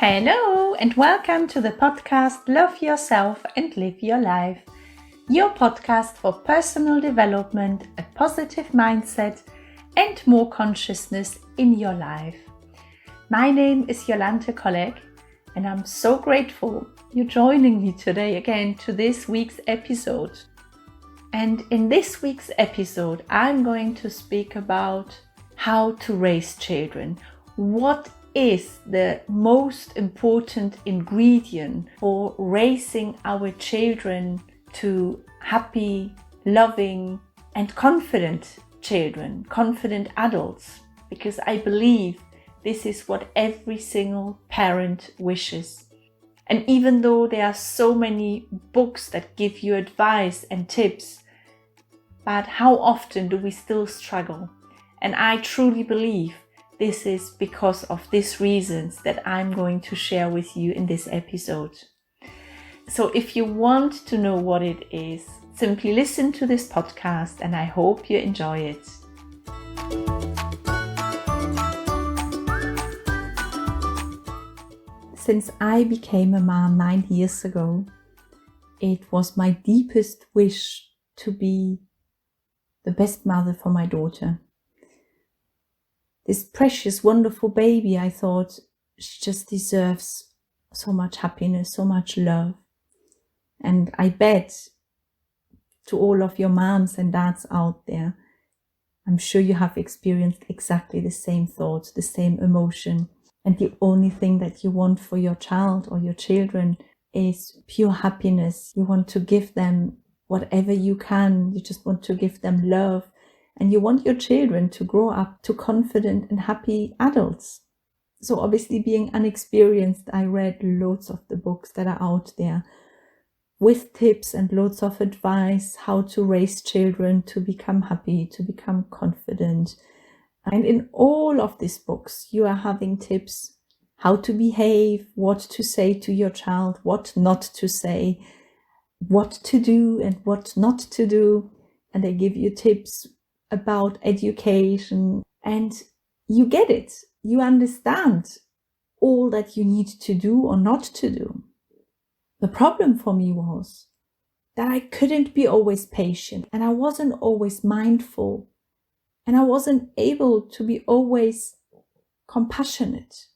Hello and welcome to the podcast Love Yourself and Live Your Life, your podcast for personal development, a positive mindset and more consciousness in your life. My name is Jolanthe and I'm so grateful you're joining me today again to this week's episode. And in this week's episode, I'm going to speak about how to raise children. What is the most important ingredient for raising our children to happy, loving, and confident children, confident adults? Because I believe this is what every single parent wishes. And even though there are so many books that give you advice and tips, but how often do we still struggle? And I truly believe this is because of these reasons that I'm going to share with you in this episode. So if you want to know what it is, simply listen to this podcast and I hope you enjoy it. Since I became a mom 9 years ago, it was my deepest wish to be the best mother for my daughter. This precious, wonderful baby, I thought, she just deserves so much happiness, so much love. And I bet to all of your moms and dads out there, I'm sure you have experienced exactly the same thoughts, the same emotion. And the only thing that you want for your child or your children is pure happiness. You want to give them whatever you can. You just want to give them love. And you want your children to grow up to confident and happy adults. So obviously, being unexperienced, I read loads of the books that are out there with tips and loads of advice how to raise children to become happy, to become confident. And in all of these books, you are having tips how to behave, what to say to your child, what not to say, what to do and what not to do. And they give you tips about education, and you get it. You understand all that you need to do or not to do. The problem for me was that I couldn't be always patient, and I wasn't always mindful, and I wasn't able to be always compassionate.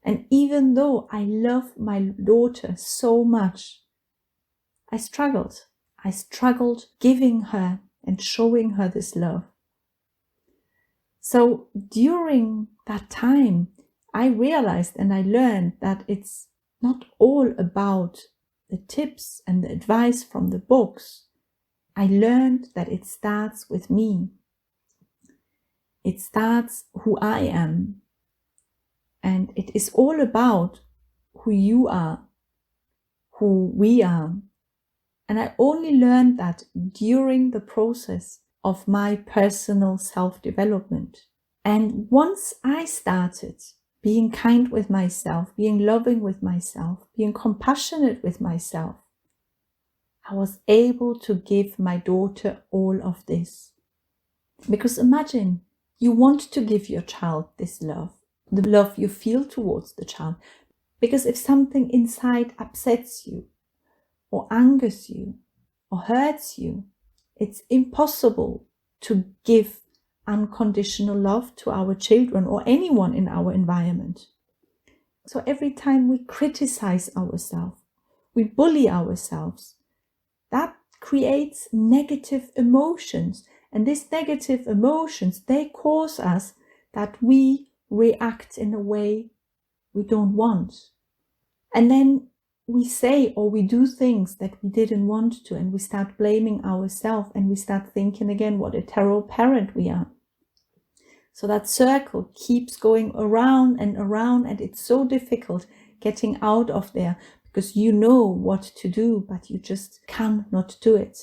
And even though I love my daughter so much, I struggled. I struggled giving her and showing her this love. So during that time, I realized and I learned that it's not all about the tips and the advice from the books. I learned that it starts with me. It starts who I am. And it is all about who you are, who we are. And I only learned that during the process of my personal self-development. And once I started being kind with myself, being loving with myself, being compassionate with myself, I was able to give my daughter all of this. Because imagine, you want to give your child this love, the love you feel towards the child. Because if something inside upsets you, or angers you, or hurts you, it's impossible to give unconditional love to our children or anyone in our environment. So every time we criticize ourselves, we bully ourselves, that creates negative emotions. And these negative emotions, they cause us that we react in a way we don't want. And then we say or we do things that we didn't want to, and we start blaming ourselves, and we start thinking again what a terrible parent we are. So that circle keeps going around, and it's so difficult getting out of there because you know what to do, but you just cannot do it.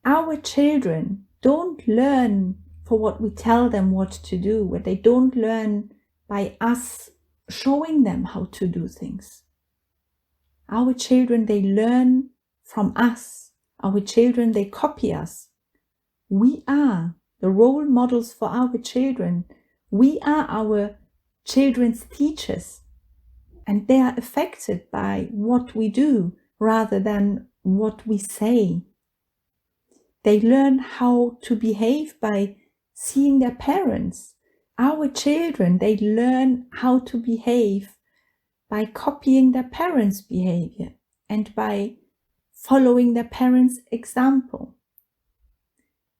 Our children don't learn for what we tell them what to do, where they don't learn by us showing them how to do things. Our children, they learn from us. Our children, they copy us. We are the role models for our children. We are our children's teachers. And they are affected by what we do rather than what we say. They learn how to behave by seeing their parents. Our children, they learn how to behave by copying their parents' behavior and by following their parents' example.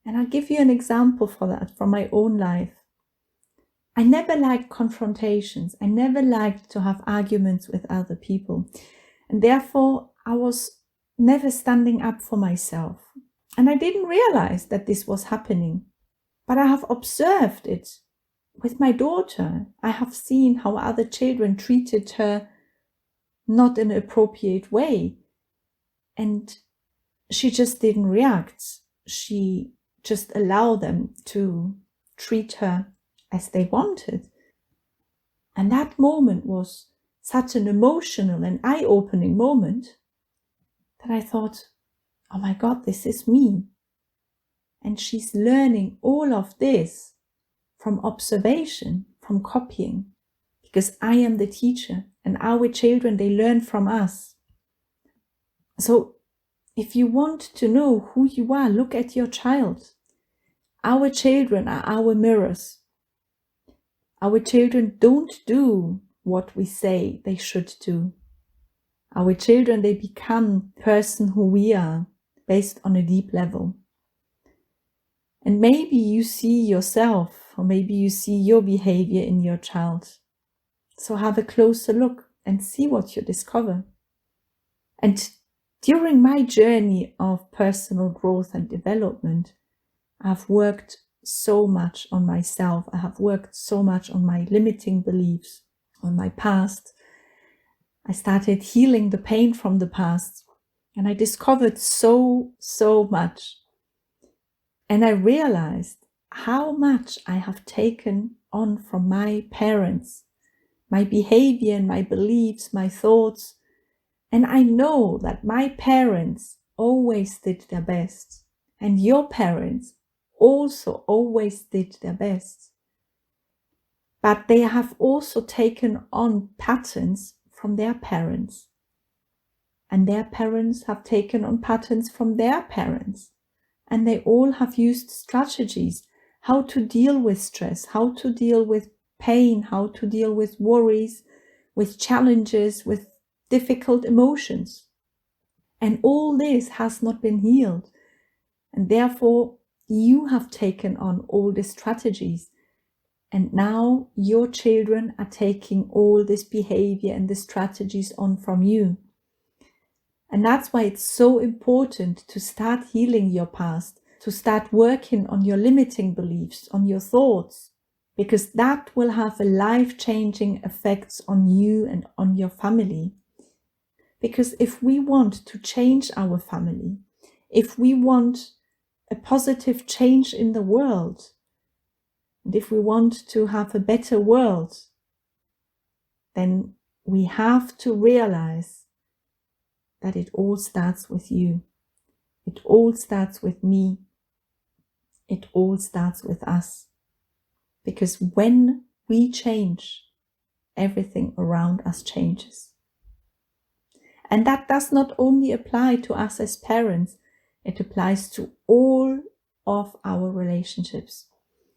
And I'll give you an example for that from my own life. I never liked confrontations. I never liked to have arguments with other people. And therefore, I was never standing up for myself. And I didn't realize that this was happening. But I have observed it with my daughter. I have seen how other children treated her not in an appropriate way. And she just didn't react. She just allowed them to treat her as they wanted. And that moment was such an emotional and eye-opening moment that I thought, oh my God, this is me. And she's learning all of this from observation, from copying, because I am the teacher and our children, they learn from us. So if you want to know who you are, look at your child. Our children are our mirrors. Our children don't do what we say they should do. Our children, they become the person who we are based on a deep level. And maybe you see yourself, or maybe you see your behavior in your child. So have a closer look and see what you discover. And during my journey of personal growth and development, I've worked so much on myself. I have worked so much on my limiting beliefs, on my past. I started healing the pain from the past, and I discovered so much. And I realized how much I have taken on from my parents, my behavior and my beliefs, my thoughts. And I know that my parents always did their best, and your parents also always did their best. But they have also taken on patterns from their parents. And their parents have taken on patterns from their parents. And they all have used strategies, how to deal with stress, how to deal with pain, how to deal with worries, with challenges, with difficult emotions. And all this has not been healed. And therefore, you have taken on all the strategies. And now your children are taking all this behavior and the strategies on from you. And that's why it's so important to start healing your past, to start working on your limiting beliefs, on your thoughts, because that will have a life-changing effects on you and on your family. Because if we want to change our family, if we want a positive change in the world, and if we want to have a better world, then we have to realize that it all starts with you. It all starts with me. It all starts with us. Because when we change, everything around us changes. And that does not only apply to us as parents, it applies to all of our relationships.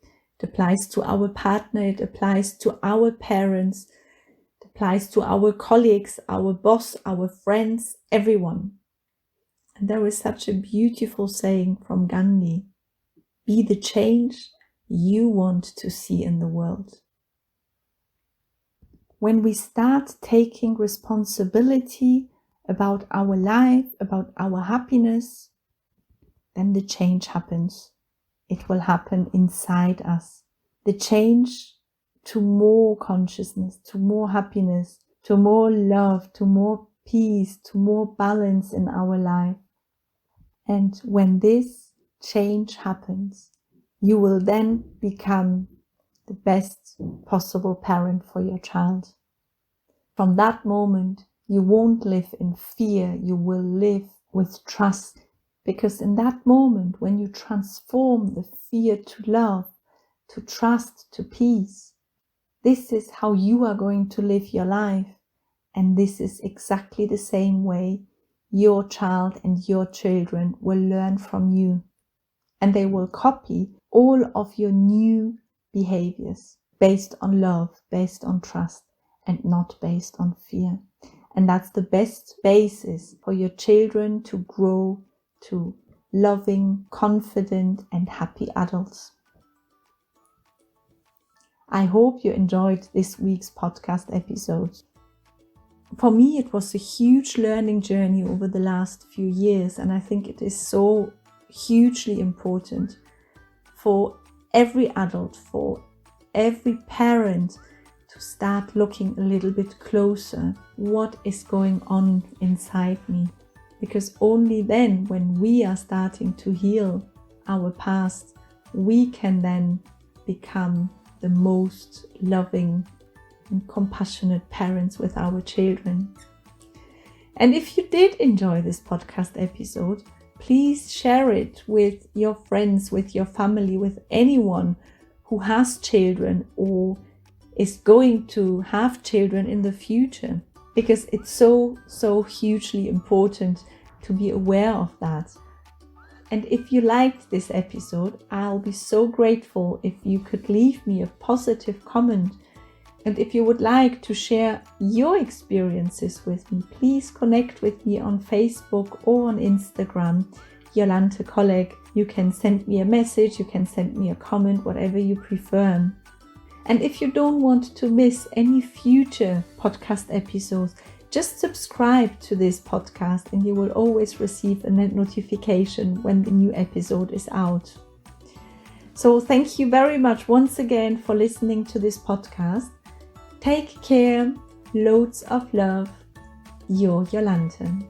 It applies to our partner, it applies to our parents, it applies to our colleagues, our boss, our friends, everyone. And there is such a beautiful saying from Gandhi: be the change you want to see in the world. When we start taking responsibility about our life, about our happiness, then the change happens. It will happen inside us. The change to more consciousness, to more happiness, to more love, to more peace, to more balance in our life. And when this change happens, you will then become the best possible parent for your child. From that moment, you won't live in fear, you will live with trust. Because in that moment, when you transform the fear to love, to trust, to peace, this is how you are going to live your life. And this is exactly the same way your child and your children will learn from you. And they will copy all of your new behaviors based on love, based on trust, and not based on fear. And that's the best basis for your children to grow to loving, confident, and happy adults. I hope you enjoyed this week's podcast episode. For me, it was a huge learning journey over the last few years, and I think it is so hugely important for every adult, for every parent, to start looking a little bit closer what is going on inside me. Because only then, when we are starting to heal our past, we can then become the most loving and compassionate parents with our children. And if you did enjoy this podcast episode, please share it with your friends, with your family, with anyone who has children or is going to have children in the future, because it's so hugely important to be aware of that. And if you liked this episode, I'll be so grateful if you could leave me a positive comment. And if you would like to share your experiences with me, please connect with me on Facebook or on Instagram, Jolanthe Colleague. You can send me a message, you can send me a comment, whatever you prefer. And if you don't want to miss any future podcast episodes, just subscribe to this podcast and you will always receive a notification when the new episode is out. So thank you very much once again for listening to this podcast. Take care, loads of love, your Jolanthe.